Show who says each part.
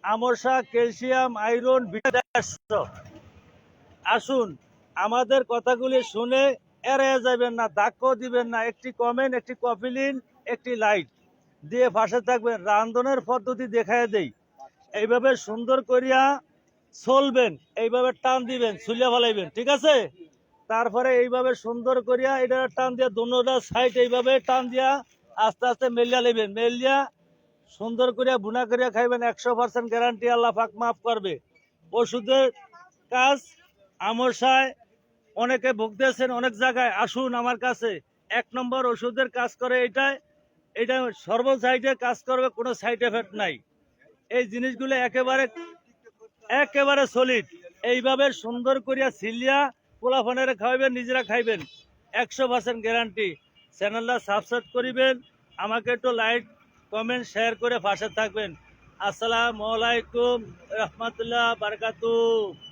Speaker 1: আমসা, calcium, iron, vitamin. আসুন আমাদের কথাগুলি শুনে এড়িয়ে যাবেন না, ধাক্কাও দিবেন না। একটি কমেন্ট, একটি কপি লিন, একটি লাইক দিয়ে পাশে থাকবেন। রান্ধনের পদ্ধতি দেখায় দেই, এইভাবে সুন্দর করিয়া চলবেন, এইভাবে টান দিবেন, ছুলিয়া ফেলাইবেন, ঠিক আছে? তারপরে এইভাবে সুন্দর করিয়া এটা টান দিয়া দোনোটা সাইড এইভাবে টান দিয়া আস্তে আস্তে মেলিয়া নেবেন। মেলিয়া সুন্দর করিয়া বুনা করিয়া খাইবেন। 100% গ্যারান্টি, আল্লাহ পাক মাফ করবে। ওষুধের কাজ আমসায় অনেকে ভুগতেছেন অনেক জায়গায়, আসুন আমার কাছে। 1 নম্বর ওষুধের কাজ করে এটাই। এটা সর্ব সাইডে কাজ করবে, কোনো সাইড এফেক্ট নাই। এই জিনিসগুলো একেবারে একেবারে সলিড। এইভাবে সুন্দর করিয়া সিলিয়া পোলাফানের খাওয়াবেন, নিজেরা খাইবেন। 100% গ্যারান্টি। চ্যানেলটা সাবস্ক্রাইব করিবেন, আমাকে একটু লাইক, কমেন্ট, শেয়ার করে পাশে থাকবেন। আসসালামু আলাইকুম রহমতুল্লাহ বারকাতুহু।